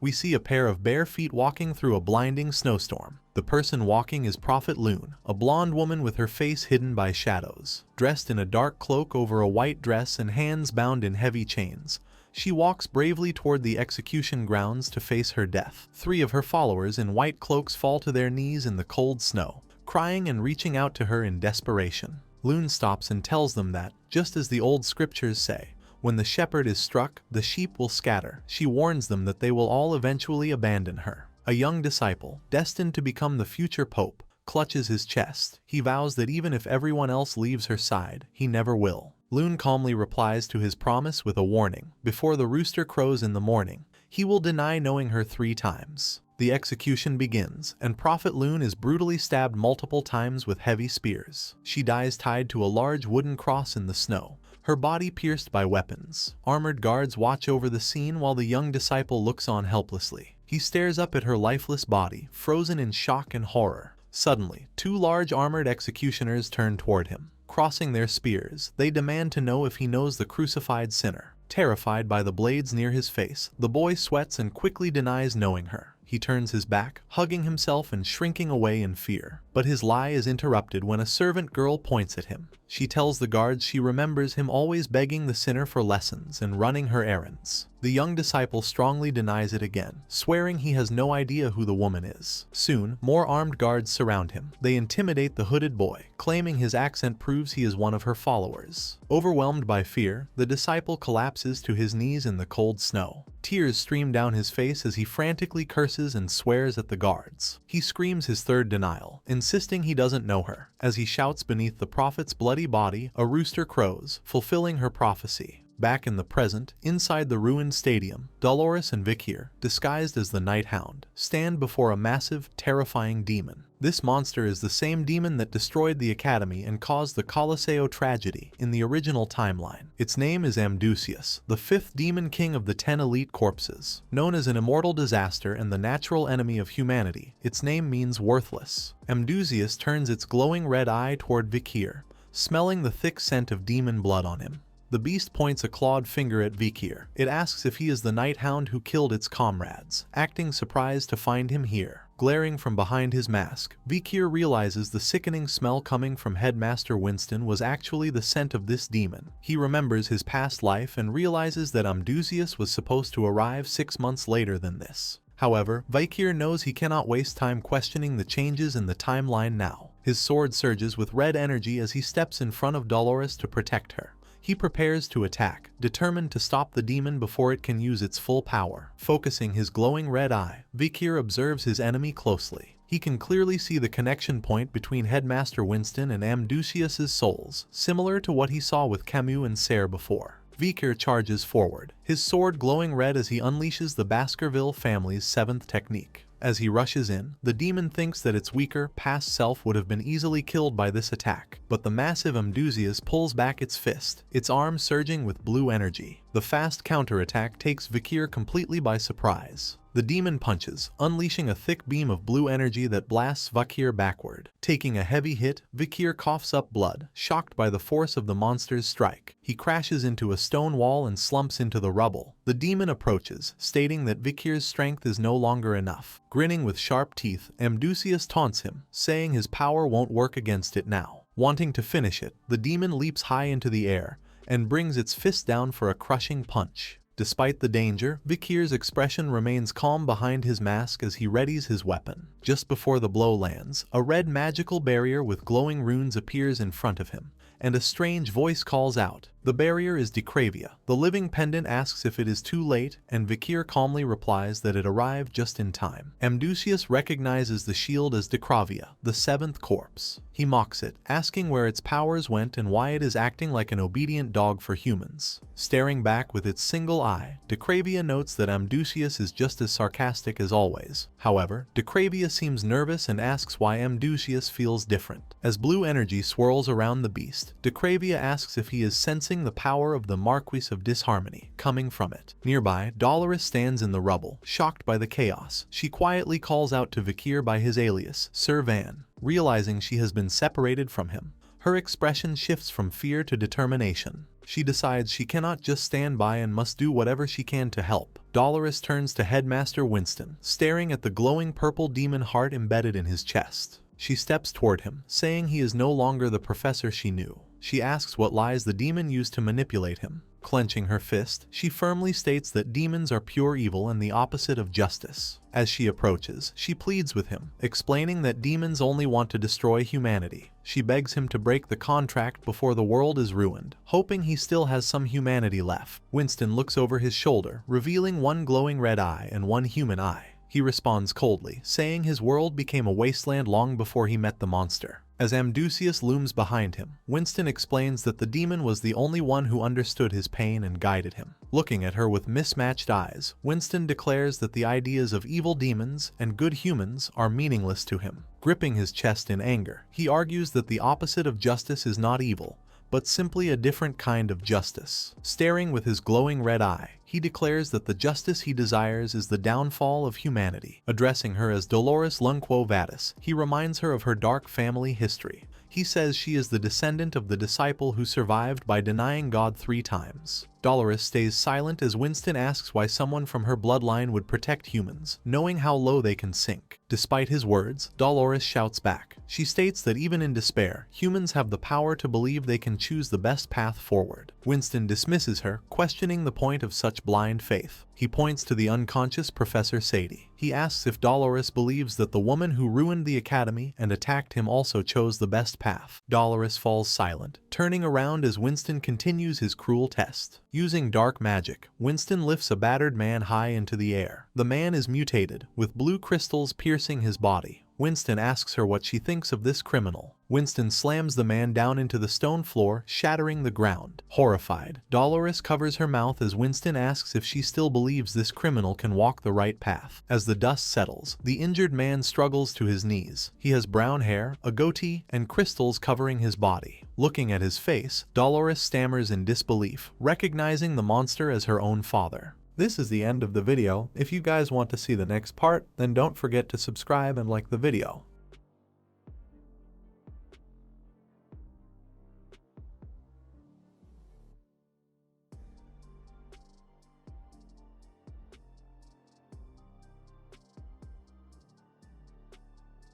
We see a pair of bare feet walking through a blinding snowstorm. The person walking is Prophet Loon, a blonde woman with her face hidden by shadows. Dressed in a dark cloak over a white dress and hands bound in heavy chains, she walks bravely toward the execution grounds to face her death. 3 of her followers in white cloaks fall to their knees in the cold snow, crying and reaching out to her in desperation. Loon stops and tells them that, just as the old scriptures say, when the shepherd is struck, the sheep will scatter. She warns them that they will all eventually abandon her. A young disciple, destined to become the future pope, clutches his chest. He vows that even if everyone else leaves her side, he never will. Loon calmly replies to his promise with a warning. Before the rooster crows in the morning, he will deny knowing her 3 times. The execution begins, and Prophet Loon is brutally stabbed multiple times with heavy spears. She dies tied to a large wooden cross in the snow, her body pierced by weapons. Armored guards watch over the scene while the young disciple looks on helplessly. He stares up at her lifeless body, frozen in shock and horror. Suddenly, 2 large armored executioners turn toward him. Crossing their spears, they demand to know if he knows the crucified sinner. Terrified by the blades near his face, the boy sweats and quickly denies knowing her. He turns his back, hugging himself and shrinking away in fear. But his lie is interrupted when a servant girl points at him. She tells the guards she remembers him always begging the sinner for lessons and running her errands. The young disciple strongly denies it again, swearing he has no idea who the woman is. Soon, more armed guards surround him. They intimidate the hooded boy, claiming his accent proves he is one of her followers. Overwhelmed by fear, the disciple collapses to his knees in the cold snow. Tears stream down his face as he frantically curses and swears at the guards. He screams his 3rd denial, insisting he doesn't know her. As he shouts beneath the prophet's bloody body, a rooster crows, fulfilling her prophecy. Back in the present, inside the ruined stadium, Dolores and Vikir, disguised as the Night Hound, stand before a massive, terrifying demon. This monster is the same demon that destroyed the Academy and caused the Colosseo tragedy in the original timeline. Its name is Amdusius, the 5th demon king of the 10 elite corpses. Known as an immortal disaster and the natural enemy of humanity, its name means worthless. Amdusius turns its glowing red eye toward Vikir, smelling the thick scent of demon blood on him. The beast points a clawed finger at Vikir. It asks if he is the Night Hound who killed its comrades, acting surprised to find him here. Glaring from behind his mask, Vikir realizes the sickening smell coming from Headmaster Winston was actually the scent of this demon. He remembers his past life and realizes that Amdusius was supposed to arrive 6 months later than this. However, Vikir knows he cannot waste time questioning the changes in the timeline now. His sword surges with red energy as he steps in front of Dolores to protect her. He prepares to attack, determined to stop the demon before it can use its full power. Focusing his glowing red eye, Vikir observes his enemy closely. He can clearly see the connection point between Headmaster Winston and Amdusius's souls, similar to what he saw with Camus and Serre before. Vikir charges forward, his sword glowing red as he unleashes the Baskerville family's 7th technique. As he rushes in, the demon thinks that its weaker, past self would have been easily killed by this attack, but the massive Amdusius pulls back its fist, its arm surging with blue energy. The fast counterattack takes Vikir completely by surprise. The demon punches, unleashing a thick beam of blue energy that blasts Vikir backward. Taking a heavy hit, Vikir coughs up blood, shocked by the force of the monster's strike. He crashes into a stone wall and slumps into the rubble. The demon approaches, stating that Vikir's strength is no longer enough. Grinning with sharp teeth, Amdusius taunts him, saying his power won't work against it now. Wanting to finish it, the demon leaps high into the air and brings its fist down for a crushing punch. Despite the danger, Vikir's expression remains calm behind his mask as he readies his weapon. Just before the blow lands, a red magical barrier with glowing runes appears in front of him, and a strange voice calls out. The barrier is Decravia. The living pendant asks if it is too late, and Vikir calmly replies that it arrived just in time. Amdusius recognizes the shield as Decravia, the 7th corpse. He mocks it, asking where its powers went and why it is acting like an obedient dog for humans. Staring back with its single eye, Decravia notes that Amdusius is just as sarcastic as always. However, Decravia seems nervous and asks why Amdusius feels different. As blue energy swirls around the beast, Decravia asks if he is sensing the power of the Marquis of Disharmony coming from it. Nearby, Dolores stands in the rubble, shocked by the chaos. She quietly calls out to Vikir by his alias, Sir Van. Realizing she has been separated from him, her expression shifts from fear to determination. She decides she cannot just stand by and must do whatever she can to help. Dolores turns to Headmaster Winston, staring at the glowing purple demon heart embedded in his chest. She steps toward him, saying he is no longer the professor she knew. She asks what lies the demon used to manipulate him. Clenching her fist, she firmly states that demons are pure evil and the opposite of justice. As she approaches, she pleads with him, explaining that demons only want to destroy humanity. She begs him to break the contract before the world is ruined, hoping he still has some humanity left. Winston looks over his shoulder, revealing one glowing red eye and one human eye. He responds coldly, saying his world became a wasteland long before he met the monster. As Amdusius looms behind him, Winston explains that the demon was the only one who understood his pain and guided him. Looking at her with mismatched eyes, Winston declares that the ideas of evil demons and good humans are meaningless to him. Gripping his chest in anger, he argues that the opposite of justice is not evil, but simply a different kind of justice. Staring with his glowing red eye, he declares that the justice he desires is the downfall of humanity. Addressing her as Dolores Lunquo Vadis, he reminds her of her dark family history. He says she is the descendant of the disciple who survived by denying God 3 times. Dolores stays silent as Winston asks why someone from her bloodline would protect humans, knowing how low they can sink. Despite his words, Dolores shouts back. She states that even in despair, humans have the power to believe they can choose the best path forward. Winston dismisses her, questioning the point of such blind faith. He points to the unconscious Professor Sadie. He asks if Dolores believes that the woman who ruined the academy and attacked him also chose the best path. Dolores falls silent, turning around as Winston continues his cruel test. Using dark magic, Winston lifts a battered man high into the air. The man is mutated, with blue crystals piercing his body. Winston asks her what she thinks of this criminal. Winston slams the man down into the stone floor, shattering the ground. Horrified, Dolores covers her mouth as Winston asks if she still believes this criminal can walk the right path. As the dust settles, the injured man struggles to his knees. He has brown hair, a goatee, and crystals covering his body. Looking at his face, Dolores stammers in disbelief, recognizing the monster as her own father. This is the end of the video. If you guys want to see the next part, then don't forget to subscribe and like the video.